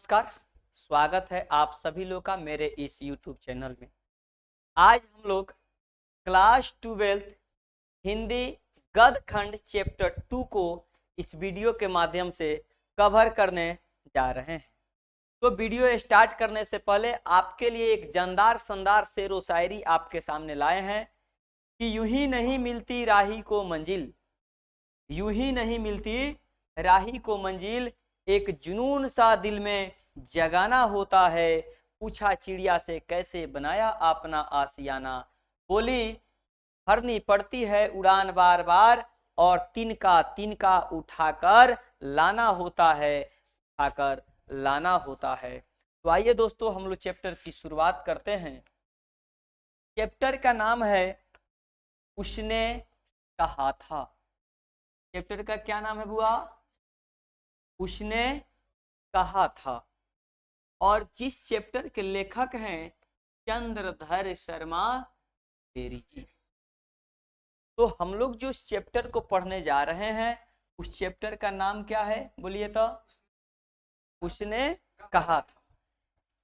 नमस्कार। स्वागत है आप सभी लोग का मेरे इस YouTube चैनल में। आज हम लोग क्लास 12 हिंदी गद्य खंड चैप्टर 2 को इस वीडियो के माध्यम से कवर करने जा रहे हैं। तो वीडियो स्टार्ट करने से पहले आपके लिए एक जानदार शानदार शेर व शायरी आपके सामने लाए हैं कि यूं ही नहीं मिलती राही को मंजिल, यूं ही नहीं मिलती राही को मंजिल, एक जुनून सा दिल में जगाना होता है। पूछा चिड़िया से कैसे बनाया अपना आशियाना, बोली भरनी पड़ती है उड़ान बार बार, और तिनका उठाकर लाना होता है, उठाकर लाना होता है। तो आइए दोस्तों हम लोग चैप्टर की शुरुआत करते हैं। चैप्टर का नाम है उसने कहा था। चैप्टर का क्या नाम है बुआ? उसने कहा था। और जिस चैप्टर के लेखक हैं चंद्रधर शर्मा गुलेरी जी। तो हम लोग जो इस चैप्टर को पढ़ने जा रहे हैं उस चैप्टर का नाम क्या है बोलिए तो? उसने कहा था।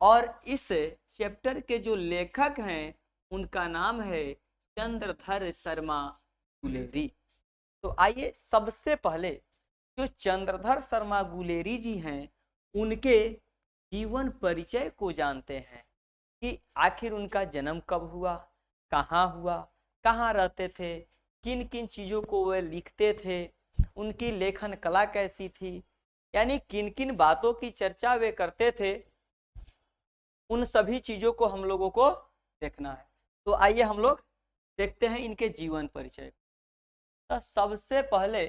और इस चैप्टर के जो लेखक हैं उनका नाम है चंद्रधर शर्मा गुलेरी। तो आइए सबसे पहले जो चंद्रधर शर्मा गुलेरी जी हैं उनके जीवन परिचय को जानते हैं कि आखिर उनका जन्म कब हुआ, कहाँ रहते थे, किन किन चीज़ों को वे लिखते थे, उनकी लेखन कला कैसी थी, यानी किन किन बातों की चर्चा वे करते थे। उन सभी चीज़ों को हम लोगों को देखना है। तो आइए हम लोग देखते हैं इनके जीवन परिचय। तो सबसे पहले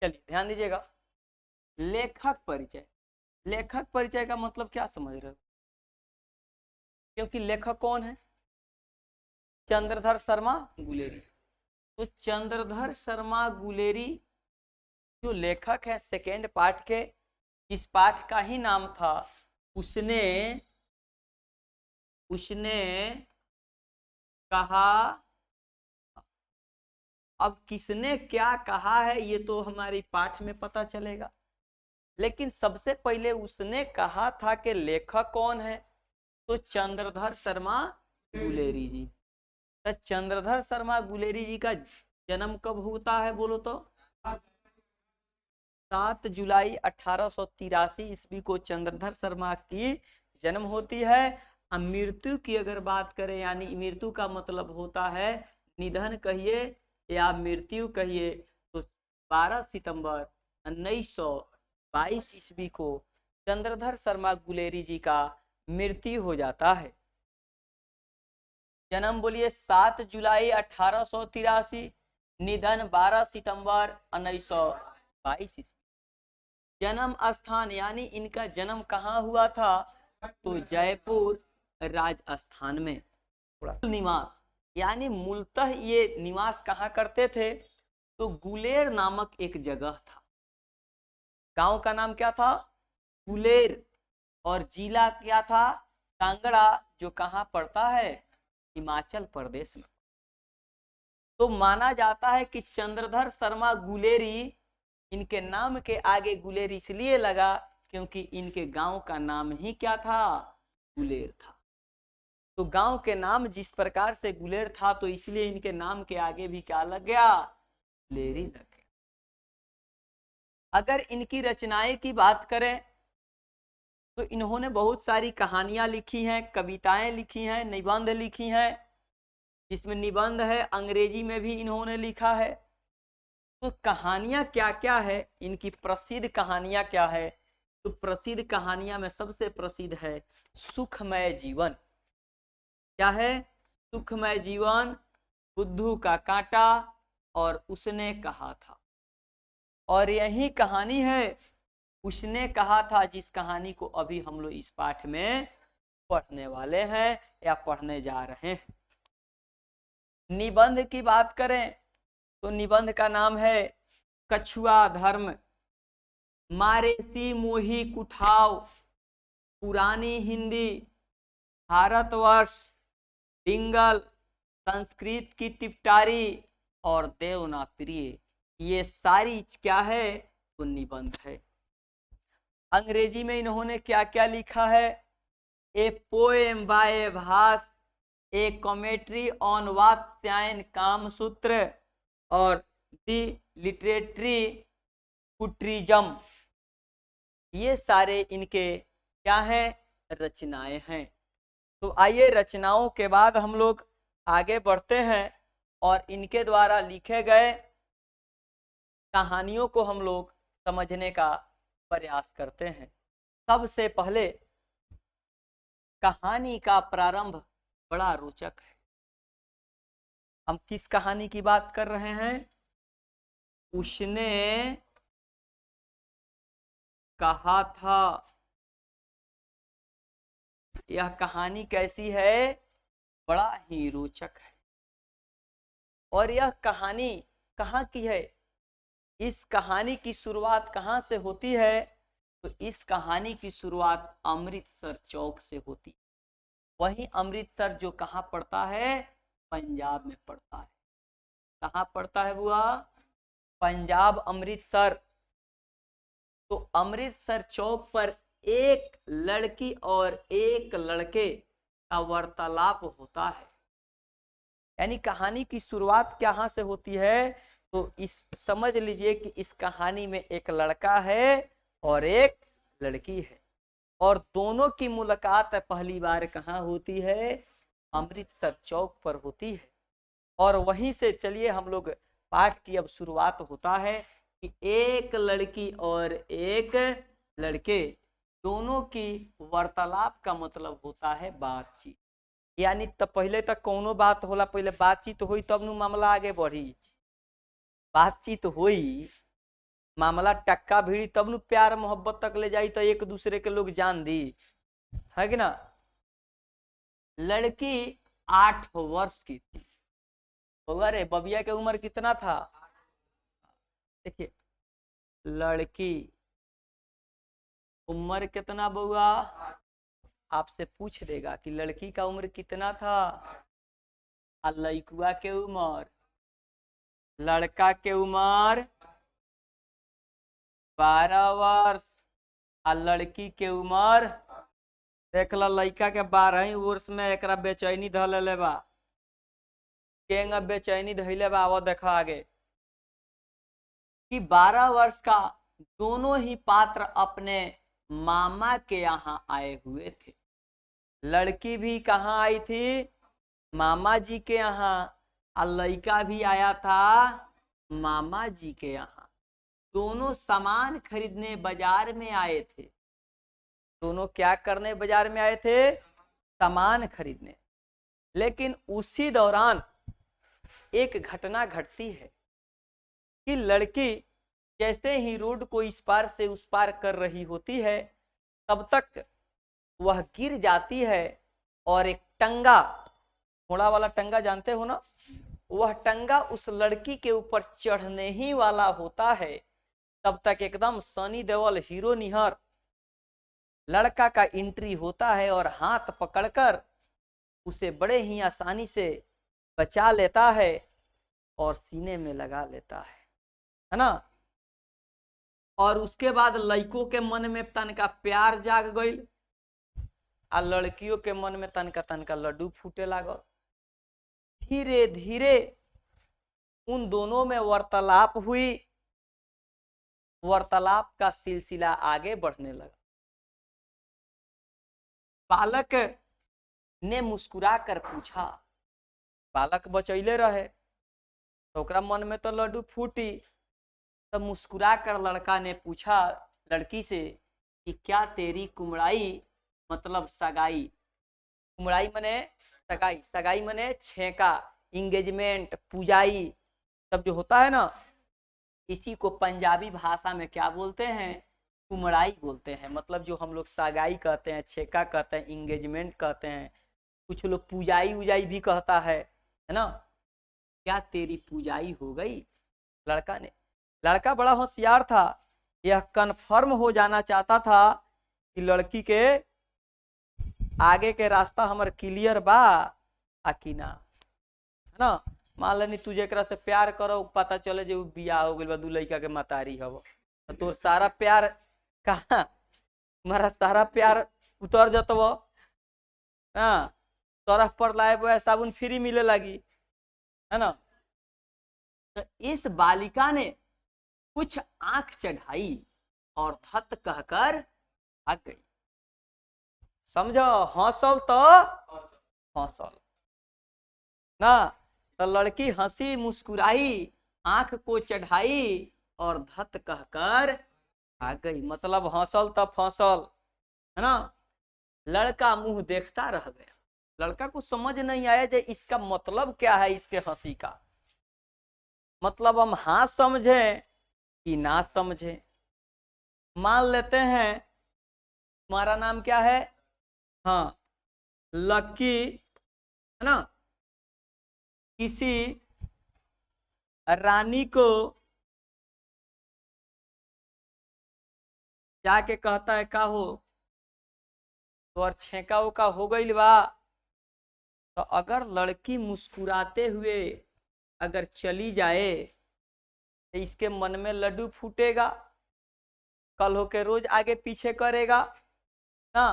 चलिए ध्यान दीजिएगा, लेखक परिचय। लेखक परिचय का मतलब क्या समझ रहे हो? क्योंकि लेखक कौन है? चंद्रधर शर्मा गुलेरी। तो चंद्रधर शर्मा गुलेरी जो लेखक है सेकेंड पार्ट के, इस पाठ का ही नाम था उसने कहा। अब किसने क्या कहा है ये तो हमारी पाठ में पता चलेगा, लेकिन सबसे पहले उसने कहा था कि लेखक कौन है, तो चंद्रधर शर्मा गुलेरी जी। तो चंद्रधर शर्मा गुलेरी जी का जन्म कब होता है बोलो तो? 7 जुलाई 1883 ईस्वी को चंद्रधर शर्मा की जन्म होती है। मृत्यु की अगर बात करें, यानी मृत्यु का मतलब होता है निधन कहिए या मृत्यु कहिए, तो 12 सितंबर 1922 ईस्वी को चंद्रधर शर्मा गुलेरी जी का मृत्यु हो जाता है। जन्म बोलिए 7 जुलाई 1883, निधन 12 सितंबर 1922 ईस्वी। जन्म स्थान यानी इनका जन्म कहाँ हुआ था, तो जयपुर राजस्थान में। निवास यानी मूलतः ये निवास कहाँ करते थे, तो गुलेर नामक एक जगह था। गांव का नाम क्या था? गुलेर। और जिला क्या था? कांगड़ा, जो कहाँ पड़ता है? हिमाचल प्रदेश में। तो माना जाता है कि चंद्रधर शर्मा गुलेरी, इनके नाम के आगे गुलेर इसलिए लगा क्योंकि इनके गांव का नाम ही क्या था? गुलेर था। तो गांव के नाम जिस प्रकार से गुलेर था तो इसलिए इनके नाम के आगे भी क्या लग गया? गुलेरी लग गया। अगर इनकी रचनाएं की बात करें तो इन्होंने बहुत सारी कहानियां लिखी हैं, कविताएं लिखी हैं, निबंध लिखी हैं। जिसमें निबंध है अंग्रेजी में भी इन्होंने लिखा है। तो कहानियां क्या क्या है, इनकी प्रसिद्ध कहानियां क्या है? तो प्रसिद्ध कहानियां में सबसे प्रसिद्ध है सुखमय जीवन। क्या है? सुखमय जीवन, बुद्धू का कांटा और उसने कहा था। और यही कहानी है उसने कहा था, जिस कहानी को अभी हम लोग इस पाठ में पढ़ने वाले हैं या पढ़ने जा रहे हैं। निबंध की बात करें तो निबंध का नाम है कछुआ धर्म, मारेसी मोही कुठाव, पुरानी हिंदी, भारतवर्ष, पिंगल, संस्कृत की टिपटारी और देवना प्रिय। ये सारी क्या है? तो निबंध है। अंग्रेजी में इन्होंने क्या क्या लिखा है? A poem by Bhasa, a commentary on Vatsyayana Kamasutra और दी लिटरेटरी पुट्रिज्म, ये सारे इनके क्या हैं? रचनाएं हैं। तो आइए रचनाओं के बाद हम लोग आगे बढ़ते हैं और इनके द्वारा लिखे गए कहानियों को हम लोग समझने का प्रयास करते हैं। सबसे पहले कहानी का प्रारंभ बड़ा रोचक है। हम किस कहानी की बात कर रहे हैं? उसने कहा था। यह कहानी कैसी है? बड़ा ही रोचक है। और यह कहानी कहाँ की है? इस कहानी की शुरुआत कहाँ से होती है? तो इस कहानी की शुरुआत अमृतसर चौक से होती है। वही अमृतसर जो कहाँ पड़ता है? पंजाब में पड़ता है। कहाँ पड़ता है बुआ? पंजाब, अमृतसर। तो अमृतसर चौक पर एक लड़की और एक लड़के का वार्तालाप होता है। यानी कहानी की शुरुआत कहाँ से होती है? तो इस समझ लीजिए कि इस कहानी में एक लड़का है और एक लड़की है, और दोनों की मुलाकात पहली बार कहाँ होती है? अमृतसर चौक पर होती है। और वहीं से चलिए हम लोग पाठ की अब शुरुआत होता है कि एक लड़की और एक लड़के दोनों की वार्तालाप का मतलब होता है बातचीत। यानी तब पहले तक कोनो बात होला, पहले बातचीत हुई तब नु मामला आगे बढ़ी। बातचीत हुई, मामला टक्का भिड़ी तब नु प्यार मोहब्बत तक ले जाई, तो एक दूसरे के लोग जान दी, है कि ना। लड़की 8 वर्ष की थी। अरे बबिया की उम्र कितना था? देखिए लड़की उम्र कितना बउआ? आपसे पूछ देगा कि लड़की का उम्र कितना था। और लड़कुआ के उम्र, लड़का के उम्र 12 वर्ष और लड़की के उम्र देख लो। लड़का के 12 वर्ष में एक बेचैनी धले बा। केंगा बेचैनी धैले बा वो देखो आगे कि 12 वर्ष का दोनों ही पात्र अपने मामा के यहाँ आए हुए थे। लड़की भी कहाँ आई थी? मामा जी के यहाँ। और लड़का भी आया था मामा जी के यहाँ। दोनों सामान खरीदने बाजार में आए थे। दोनों क्या करने बाजार में आए थे? सामान खरीदने। लेकिन उसी दौरान एक घटना घटती है कि लड़की जैसे ही रोड को इस पार से उस पार कर रही होती है, तब तक वह गिर जाती है और एक टंगा, घोड़ा वाला टंगा जानते हो ना, वह टंगा उस लड़की के ऊपर चढ़ने ही वाला होता है। तब तक एकदम सनी देओल हीरो निहर लड़का का एंट्री होता है और हाथ पकड़कर उसे बड़े ही आसानी से बचा लेता है और सीने में लगा लेता है ना। और उसके बाद लड़कों के मन में तनका प्यार जाग गई और लड़कियों के मन में तनका तनका लड्डू फूटे लागल। धीरे धीरे उन दोनों में वार्तालाप हुई। वार्तालाप का सिलसिला आगे बढ़ने लगा। बालक ने मुस्कुरा कर पूछा, बालक बचैले रहे तो ओकरा मन में तो लड्डू फूटी। तब मुस्कुरा कर लड़का ने पूछा लड़की से कि क्या तेरी कुमड़ाई मतलब सगाई? कुमड़ाई मने सगाई, सगाई मने छेका, इंगेजमेंट, पूजाई सब जो होता है ना, इसी को पंजाबी भाषा में क्या बोलते हैं? कुमड़ाई बोलते हैं। मतलब जो हम लोग सगाई कहते हैं, छेका कहते हैं, इंगेजमेंट कहते हैं, कुछ लोग पूजाई उजाई भी कहता है ना। क्या तेरी पूजाई हो गई? लड़का ने, लड़का बड़ा होशियार था, यह कन्फर्म हो जाना चाहता था कि लड़की के आगे के रास्ता हमार क्लियर बा आकि ना, है ना। मान लेनी तुझे एकरा से प्यार करो, पता चले जो बियाह हो गइल बा, दू लड़का के मतारी हव, तो तोर सारा प्यार कहाँ तुम्हारा सारा प्यार उतर जतव, हाँ, तरफ पर लाए हुए साबुन फ्री मिले लगी, है ना। तो इस बालिका ने कुछ आंख चढ़ाई और धत कहकर भाग गई। समझो, हौसल तो हौसल ना। तो लड़की हंसी मुस्कुराई, आंख को चढ़ाई और धत कहकर भाग गई। मतलब हौसल तो फौसल, है ना। लड़का मुंह देखता रह गया। लड़का को समझ नहीं आया कि इसका मतलब क्या है, इसके हंसी का मतलब हम हाँ समझे कि ना समझे। मान लेते हैं तुम्हारा नाम क्या है, हाँ लक्की, है ना। किसी रानी को जाके कहता है का हो तो और छेका उका हो गई बा। तो अगर लड़की मुस्कुराते हुए अगर चली जाए तो इसके मन में लड्डू फूटेगा, कल होके रोज आगे पीछे करेगा ना।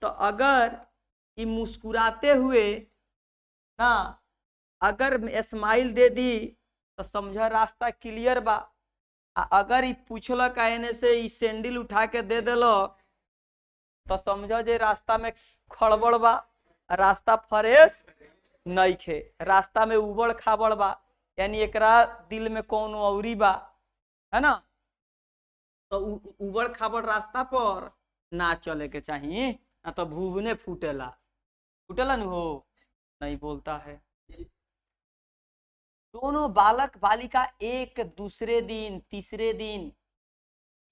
तो अगर ये मुस्कुराते हुए ना अगर स्माइल दे दी तो समझ रास्ता क्लियर बा। अगर ये पूछलक एने से ई सैंडल उठा के दे दिलक तो समझो जे रास्ता में खड़बड़ बा, रास्ता फ्रेश नहीं खे, रास्ता में उबड़ खाबड़ बा, यानी एकरा दिल में कौन औरी बा, है ना। तो उबड़ खाबड़ रास्ता पर ना चले के चाहिए, ना तो भूवने फूटेला, फूटेला न हो, नहीं बोलता है। दोनों बालक बालिका एक दूसरे दिन तीसरे दिन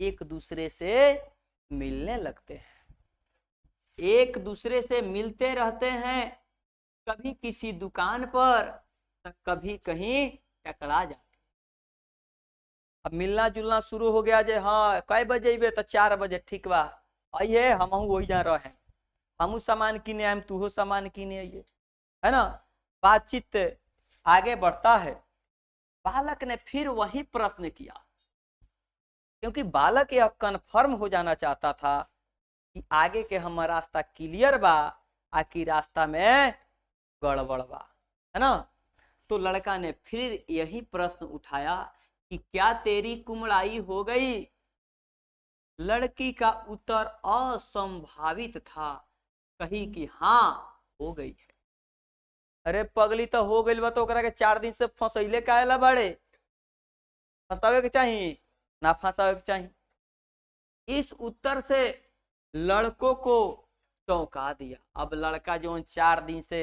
एक दूसरे से मिलने लगते हैं, एक दूसरे से मिलते रहते हैं, कभी किसी दुकान पर तो कभी कहीं टकरा जाते। अब मिलना जुलना शुरू हो गया जे हाँ कै बजे अबे तो 4 बजे, ठीक बा आइए, हम वही जा रहे, हमू सामान किने आए, तू सामान किने आइए, है ना। बातचीत आगे बढ़ता है। बालक ने फिर वही प्रश्न किया, क्योंकि बालक यह कन्फर्म हो जाना चाहता था कि आगे के हमारा रास्ता क्लियर बा, आखिर रास्ता में गड़बड़ बा, है ना। तो लड़का ने फिर यही प्रश्न उठाया कि क्या तेरी कुमड़ाई हो गई। लड़की का उत्तर असंभावित था, कही कि हाँ हो गई है। अरे पगली तो हो गई बा तो ओकरा के 4 दिन से फंसैले काहेला बाड़े, फंसावे के चाहिए ना फंसावे के चाहिए। इस उत्तर से लड़कों को चौंका दिया। अब लड़का जो 4 दिन से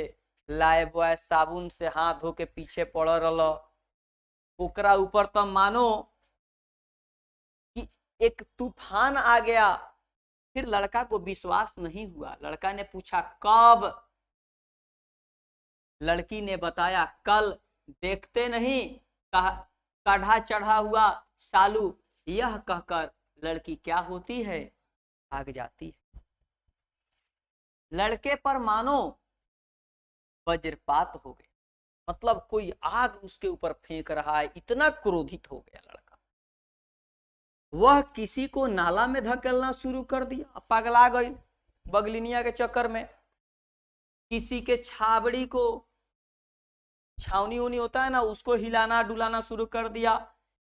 लाए बॉय साबुन से हाथ धो के पीछे पड़ रहा, ओकरा ऊपर तो मानो कि एक तूफान आ गया। फिर लड़का को विश्वास नहीं हुआ। लड़का ने पूछा कब। लड़की ने बताया कल, देखते नहीं काढ़ा चढ़ा हुआ सालू। यह कहकर लड़की क्या होती है, भाग जाती है। लड़के पर मानो वज्रपात हो गया, मतलब कोई आग उसके ऊपर फेंक रहा है, इतना क्रोधित हो गया लड़का। वह किसी को नाला में धकेलना शुरू कर दिया, पगला गई बगलिनिया के चक्कर में। किसी के छाबड़ी को, छावनी उनी होता है ना, उसको हिलाना डुलाना शुरू कर दिया।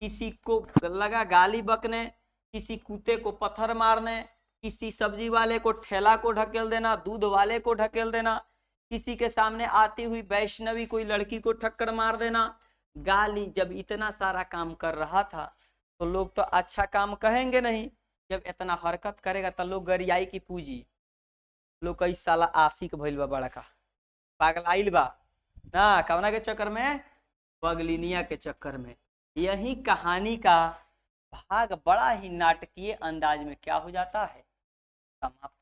किसी को लगा गाली बकने, किसी कुत्ते को पत्थर मारने, किसी सब्जी वाले को ठेला को ढकेल देना, दूध वाले को ढकेल देना, किसी के सामने आती हुई वैष्णवी कोई लड़की को ठक्कर मार देना। गाली, जब इतना सारा काम कर रहा था तो लोग तो अच्छा काम कहेंगे नहीं, जब इतना हरकत करेगा तो लोग गरियाई की पूजी, लोग कई साला आशिक भइल बा, बड़ा का पागलाइल बा ना, कवना के चक्कर में, बगलिनिया के चक्कर में। यही कहानी का भाग बड़ा ही नाटकीय अंदाज में क्या हो जाता है, समाप्त।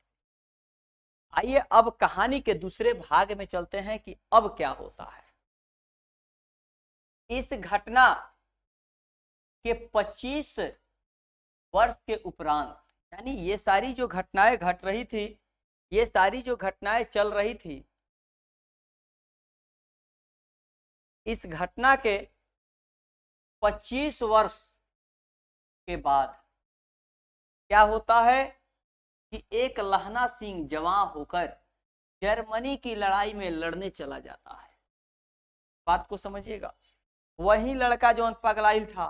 आइए अब कहानी के दूसरे भाग में चलते हैं कि अब क्या होता है। इस घटना के 25 वर्ष के उपरांत, यानी ये सारी जो घटनाएं घट रही थी, ये सारी जो घटनाएं चल रही थी, इस घटना के 25 वर्ष के बाद क्या होता है कि एक लहना सिंह जवान होकर जर्मनी की लड़ाई में लड़ने चला जाता है। बात को समझिएगा। वही लड़का जो पगलाइल था,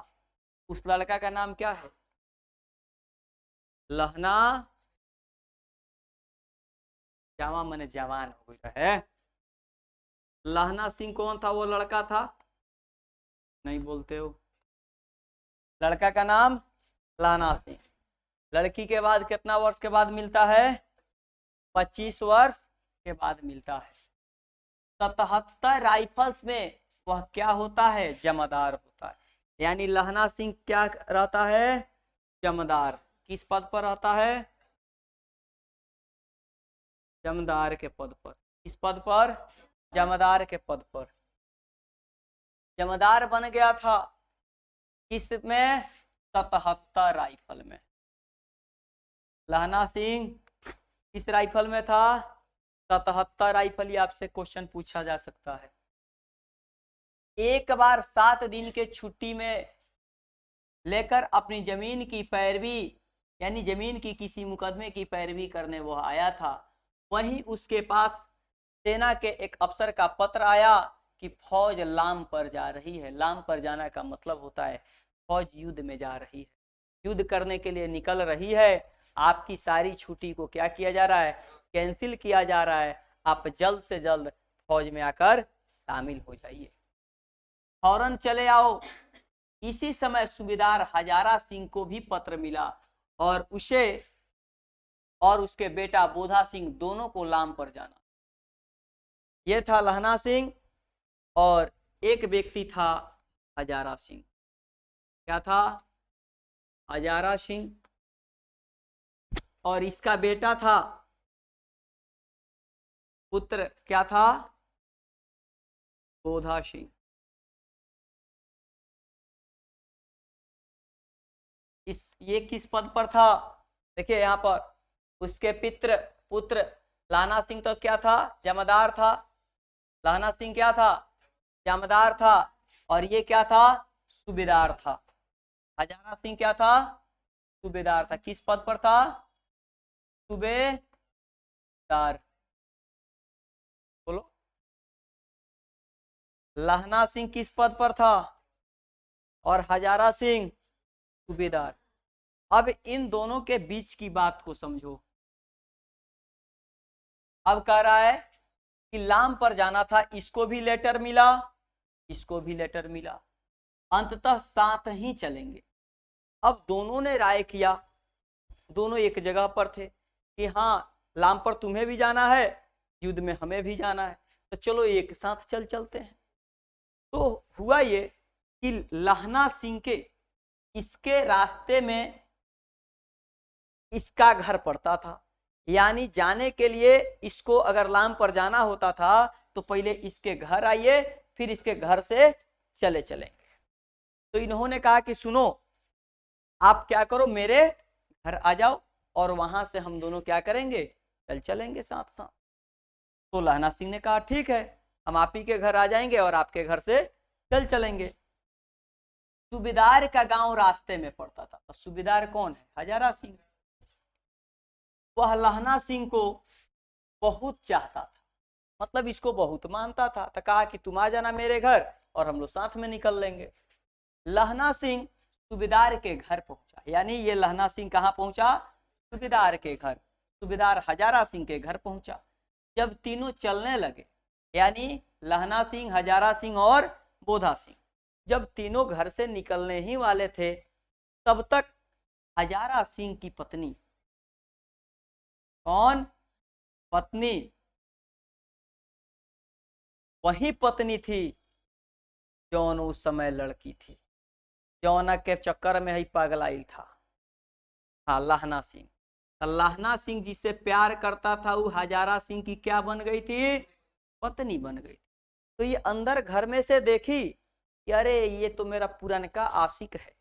उस लड़का का नाम क्या है? लहना जावा मने जवान हो गया है। लहना सिंह कौन था? वो लड़का था, नहीं बोलते हो। लड़का का नाम लहना सिंह। लड़की के बाद कितना वर्ष के बाद मिलता है? 25 वर्ष के बाद मिलता है। 77 राइफल्स में वह क्या होता है? जमादार होता है। यानी लहना सिंह क्या रहता है? जमादार। किस पद पर रहता है? जमादार के पद पर। किस पद पर? जमादार के पद पर। जमादार बन गया था किस में? 77 राइफल में। लहना सिंह किस राइफल में था? 77 राइफल। ये आपसे क्वेश्चन पूछा जा सकता है। एक बार 7 दिन के छुट्टी में लेकर अपनी जमीन की पैरवी, यानी जमीन की किसी मुकदमे की पैरवी करने वह आया था। वहीं उसके पास सेना के एक अफसर का पत्र आया कि फौज लाम पर जा रही है। लाम पर जाना का मतलब होता है फौज युद्ध में जा रही है, युद्ध करने के लिए निकल रही है। आपकी सारी छुट्टी को क्या किया जा रहा है? कैंसिल किया जा रहा है। आप जल्द से जल्द फौज में आकर शामिल हो जाइए, फौरन चले आओ। इसी समय सूबेदार हजारा सिंह को भी पत्र मिला और उसे और उसके बेटा बोधा सिंह दोनों को लाम पर जाना। यह था लहना सिंह और एक व्यक्ति था हजारा सिंह। क्या था? हजारा सिंह। और इसका बेटा था, पुत्र क्या था? बोधा सिंह। ये किस पद पर था? देखिए यहाँ पर उसके पुत्र लहना सिंह तो क्या था? जमादार था। लहना सिंह क्या था? जमादार था। और ये क्या था? सूबेदार था। हजारा सिंह क्या था? सूबेदार था। किस पद पर था? सूबेदार। बोलो। लहना सिंह किस पद पर था? और हजारा सिंह सूबेदार। अब इन दोनों के बीच की बात को समझो। अब कह रहा है कि लाम पर जाना था, इसको भी लेटर मिला, इसको भी लेटर मिला, अंततः साथ ही चलेंगे। अब दोनों ने राय किया, दोनों एक जगह पर थे कि हाँ लाम पर तुम्हें भी जाना है, युद्ध में हमें भी जाना है, तो चलो एक साथ चलते हैं। तो हुआ ये कि लहना सिंह के इसके रास्ते में इसका घर पड़ता था। यानी जाने के लिए इसको अगर लाम पर जाना होता था तो पहले इसके घर आइए, फिर इसके घर से चलेंगे। तो इन्होंने कहा कि सुनो, आप क्या करो, मेरे घर आ जाओ और वहां से हम दोनों क्या करेंगे? चलेंगे साथ साथ। तो लहना सिंह ने कहा ठीक है, हम आप ही के घर आ जाएंगे और आपके घर से चलेंगे। सूबेदार का गांव रास्ते में पड़ता था। तो सूबेदार कौन है? हजारा सिंह। वह लहना सिंह को बहुत चाहता था, मतलब इसको बहुत मानता था। तो कहा कि तुम आ जाना मेरे घर और हम लोग साथ में निकल लेंगे। लहना सिंह सूबेदार के घर पहुंचा। यानी ये लहना सिंह कहाँ पहुंचा? सूबेदार के घर। सूबेदार हजारा सिंह के घर पहुंचा। जब तीनों चलने लगे, यानी लहना सिंह, हजारा सिंह और बोधा सिंह, जब तीनों घर से निकलने ही वाले थे, तब तक हजारा सिंह की पत्नी, कौन? पत्नी, वही पत्नी थी जौन उस समय लड़की थी, जौना के चक्कर में ही पागलाइल था। हाँ, लहना सिंह। लहना सिंह जिससे प्यार करता था वो हजारा सिंह की क्या बन गई थी? पत्नी बन गई। तो ये अंदर घर में से देखी कि अरे ये तो मेरा पुरनका आशिक है,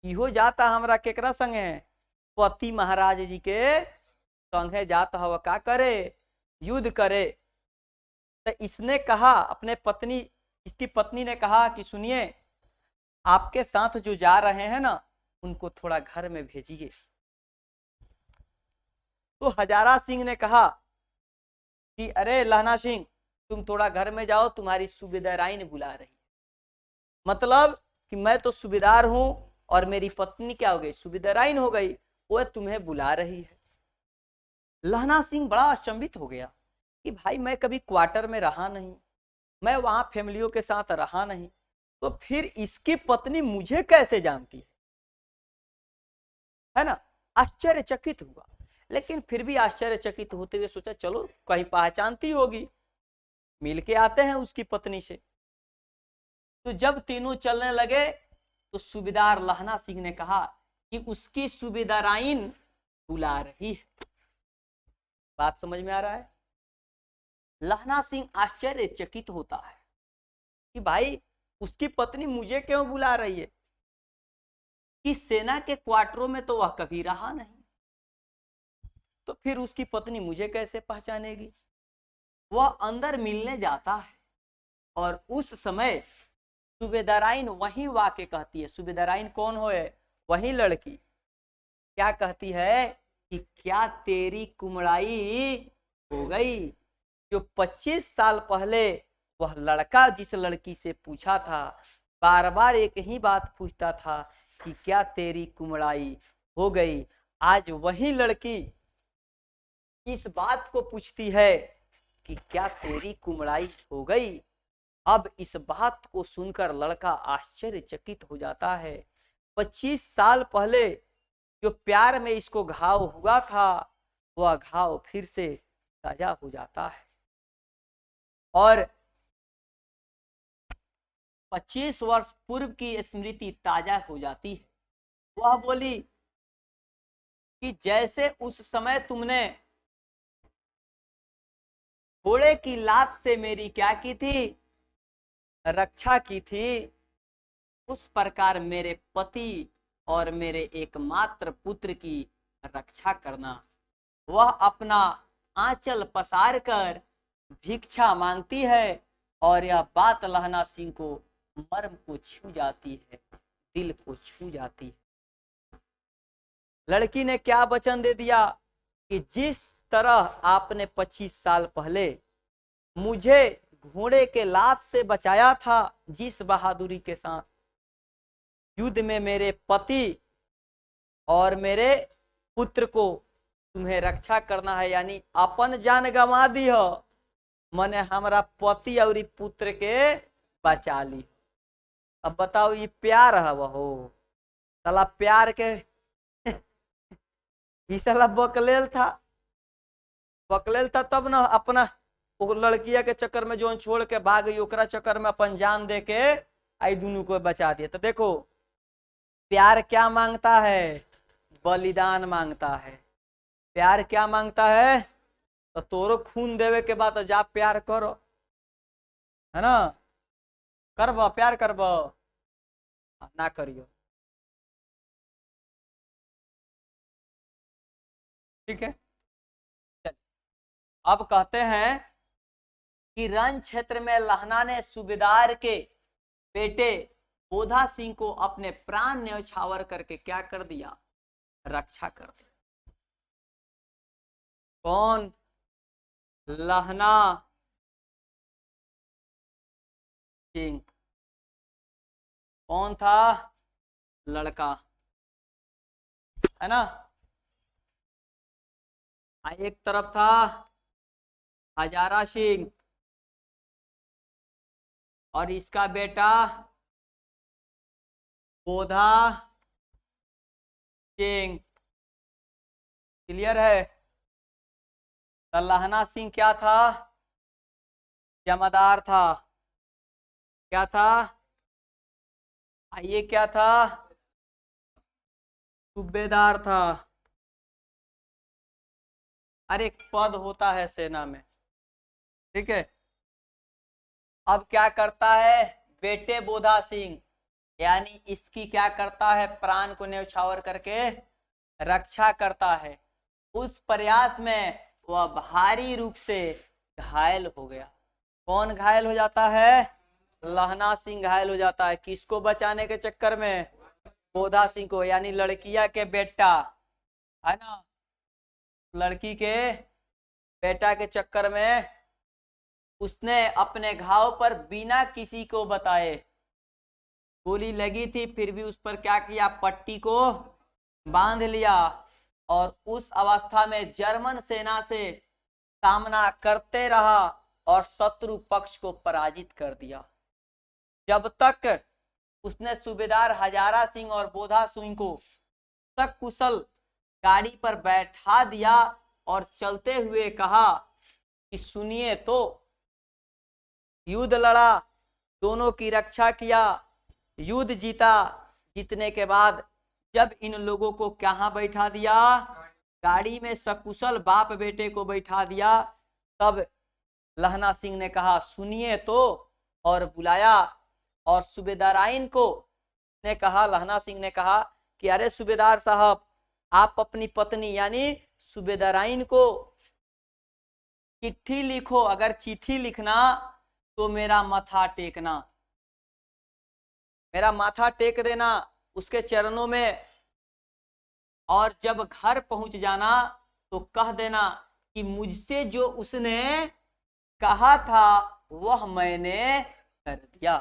इहो जाता हमरा केकरा संगे? पति महाराज जी के संगे जाता हवा, का करे? युद्ध करे। तो इसने कहा अपने पत्नी, इसकी पत्नी ने कहा कि सुनिए, आपके साथ जो जा रहे हैं ना, उनको थोड़ा घर में भेजिए, तो हजारा सिंह ने कहा कि अरे लहना सिंह, तुम थोड़ा घर में जाओ, तुम्हारी सूबेदाराइन बुला रही है। मतलब कि मैं तो सूबेदार हूं और मेरी पत्नी क्या हो गई, सूबेदाराइन हो गई, वो तुम्हें बुला रही है। लहना सिंह बड़ा अचंभित हो गया कि भाई मैं कभी क्वार्टर में रहा नहीं, मैं वहां फैमिलियों के साथ रहा नहीं, तो फिर इसकी पत्नी मुझे कैसे जानती है ना। आश्चर्यचकित हुआ, लेकिन फिर भी आश्चर्यचकित होते हुए सोचा चलो कहीं पहचानती होगी, मिल के आते हैं उसकी पत्नी से। तो जब तीनों चलने लगे तो सूबेदार लहना सिंह ने कहा कि उसकी सूबेदाराइन बुला रही है। बात समझ में आ रहा है। लहना सिंह आश्चर्यचकित होता है कि भाई उसकी पत्नी मुझे क्यों बुला रही है, कि सेना के क्वार्टरों में तो वह कभी रहा नहीं, तो फिर उसकी पत्नी मुझे कैसे पहचानेगी। वह अंदर मिलने जाता है और उस समय सूबेदाराइन वही वाक्य कहती है। सूबेदाराइन कौन हो है, वही लड़की क्या कहती है कि क्या तेरी कुमड़ाई हो गई। जो 25 साल पहले वह लड़का जिस लड़की से पूछा था, बार बार एक ही बात पूछता था कि क्या तेरी कुमड़ाई हो गई, आज वही लड़की इस बात को पूछती है कि क्या तेरी कुमड़ाई हो गई। अब इस बात को सुनकर लड़का आश्चर्यचकित हो जाता है। 25 साल पहले जो प्यार में इसको घाव हुआ था, वह घाव फिर से ताजा हो जाता है और 25 वर्ष पूर्व की स्मृति ताजा हो जाती है। वह बोली कि जैसे उस समय तुमने घोड़े की लात से मेरी क्या की थी, रक्षा की थी, उस प्रकार मेरे पति और मेरे एकमात्र पुत्र की रक्षा करना। वह अपना आंचल पसार कर भिक्षा मांगती है और यह बात लहना सिंह को मर्म को छू जाती है, दिल को छू जाती है। लड़की ने क्या वचन दे दिया कि जिस तरह आपने 25 साल पहले मुझे घोड़े के लात से बचाया था, जिस बहादुरी के साथ युद्ध में मेरे पति और मेरे पुत्र को तुम्हें रक्षा करना है, यानी अपन जान गंवा दी हो, मने हमारा पति और पुत्र के बचा ली। अब बताओ ये प्यार है वो, साला प्यार के ये साला बकलेल था तब ना अपना लड़किया के चक्कर में जो छोड़ के भाग गई, ओकरा चक्कर में अपन जान दे के आई दोनों को बचा दिया। तो देखो प्यार क्या मांगता है, बलिदान मांगता है। प्यार क्या मांगता है, तो तोरो खून देवे के बाद तो जा प्यार करो, है ना, करबो प्यार करबो ना करियो, ठीक है। अब कहते हैं कि रण क्षेत्र में लहना ने सूबेदार के बेटे बोधा सिंह को अपने प्राण न्यौछावर करके क्या कर दिया, रक्षा कर दिया। कौन, लहना सिंह। कौन था, लड़का, है ना। एक तरफ था हजारा सिंह और इसका बेटा बोधा सिंह। क्लियर है। तो लहना सिंह क्या था, जमादार था। क्या था, ये क्या था, सूबेदार था। हर एक पद होता है सेना में, ठीक है। अब क्या करता है, बेटे बोधा सिंह यानी इसकी क्या करता है, प्राण को न्यौछावर करके रक्षा करता है। उस प्रयास में वह भारी रूप से घायल हो गया। कौन घायल हो जाता है, लहना सिंह घायल हो जाता है। किसको बचाने के चक्कर में, बोधा सिंह को, यानी लड़किया के बेटा, है ना। लड़की के बेटा के चक्कर में उसने अपने घाव पर बिना किसी को बताए, गोली लगी थी फिर भी उस पर क्या किया, पट्टी को बांध लिया और उस अवस्था में जर्मन सेना से सामना करते रहा और शत्रु पक्ष को पराजित कर दिया। जब तक उसने सूबेदार हजारा सिंह और बोधा सिंह को सकुशल गाड़ी पर बैठा दिया और चलते हुए कहा कि सुनिए, तो युद्ध लड़ा, दोनों की रक्षा किया, युद्ध जीता। जीतने के बाद जब इन लोगों को कहाँ बैठा दिया, गाड़ी में सकुशल बाप बेटे को बैठा दिया, तब लहना सिंह ने कहा सुनिए तो, और बुलाया और सूबेदाराइन को ने कहा, लहना सिंह ने कहा कि अरे सूबेदार साहब, आप अपनी पत्नी यानी सूबेदाराइन को चिट्ठी लिखो, अगर चिट्ठी लिखना तो मेरा माथा टेकना, मेरा माथा टेक देना उसके चरणों में, और जब घर पहुंच जाना तो कह देना कि मुझसे जो उसने कहा था वह मैंने कर दिया।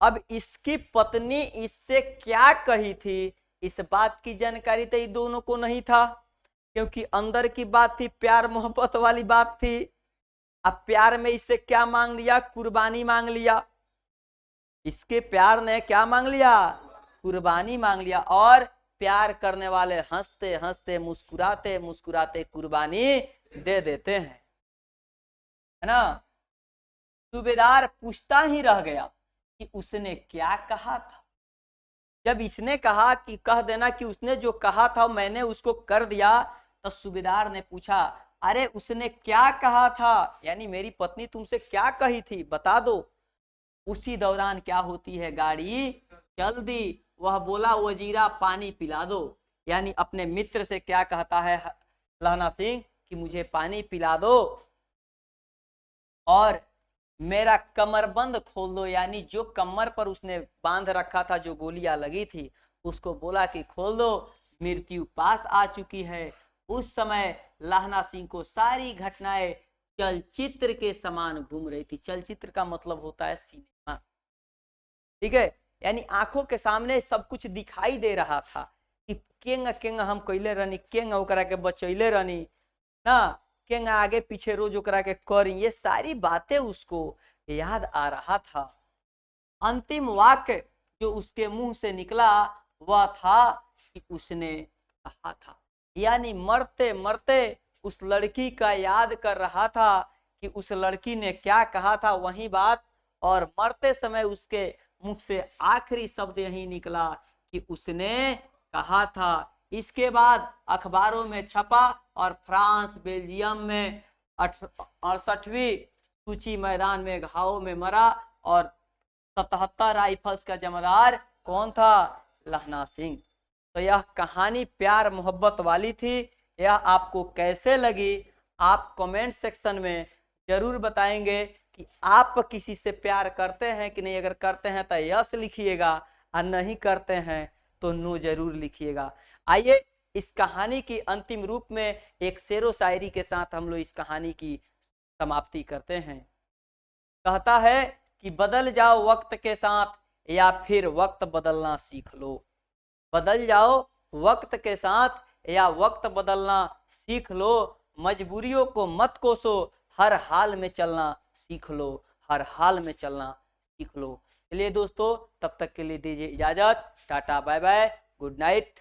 अब इसकी पत्नी इससे क्या कही थी, इस बात की जानकारी तो इन दोनों को नहीं था, क्योंकि अंदर की बात थी, प्यार मोहब्बत वाली बात थी। अब प्यार में इससे क्या मांग लिया, कुर्बानी मांग लिया। इसके प्यार ने क्या मांग लिया, कुर्बानी मांग लिया। और प्यार करने वाले हंसते हंसते मुस्कुराते मुस्कुराते कुर्बानी दे देते हैं, है ना। सूबेदार पूछता ही रह गया कि उसने क्या कहा था। जब इसने कहा कि कह देना कि उसने जो कहा था मैंने उसको कर दिया, तो सूबेदार ने पूछा अरे उसने क्या कहा था, यानी मेरी पत्नी तुमसे क्या कही थी, बता दो। उसी दौरान क्या होती है, गाड़ी चल दी। वह बोला वजीरा पानी पिला दो, यानी अपने मित्र से क्या कहता है लहना सिंह कि मुझे पानी पिला दो और मेरा कमरबंद खोल दो, यानी जो कमर पर उसने बांध रखा था, जो गोलियां लगी थी, उसको बोला कि खोल दो, मृत्यु पास आ चुकी है। उस समय लहना सिंह को सारी घटनाएं चलचित्र के समान घूम रही थी। चलचित्र का मतलब होता है सिनेमा, ठीक है, यानी आंखों के सामने सब कुछ दिखाई दे रहा था कि केंग केंग हम कैले रहनी, केंग ओकरा के बचैले रहनी ना, केंग आगे पीछे रोज ओकरा के करी, ये सारी बातें उसको याद आ रहा था। अंतिम वाक्य जो उसके मुंह से निकला वह था कि उसने कहा था, यानी मरते मरते उस लड़की का याद कर रहा था कि उस लड़की ने क्या कहा था, वही बात, और मरते समय उसके मुख से आखिरी शब्द यही निकला कि उसने कहा था। इसके बाद अखबारों में छपा और फ्रांस बेल्जियम में 68वीं सूची मैदान में घावों में मरा, और 77 राइफल्स का जमादार कौन था, लहना सिंह। तो यह कहानी प्यार मोहब्बत वाली थी। यह आपको कैसे लगी आप कमेंट सेक्शन में जरूर बताएंगे कि आप किसी से प्यार करते हैं कि नहीं। अगर करते हैं तो यस लिखिएगा, और नहीं करते हैं तो नो जरूर लिखिएगा। आइए इस कहानी की अंतिम रूप में एक शेरो शायरी के साथ हम लोग इस कहानी की समाप्ति करते हैं। कहता है कि बदल जाओ वक्त के साथ या फिर वक्त बदलना सीख लो। बदल जाओ वक्त के साथ या वक्त बदलना सीख लो। मजबूरियों को मत कोसो, हर हाल में चलना सीख लो, हर हाल में चलना सीख लो। चलिए दोस्तों, तब तक के लिए दीजिए इजाजत। Tata bye bye, good night.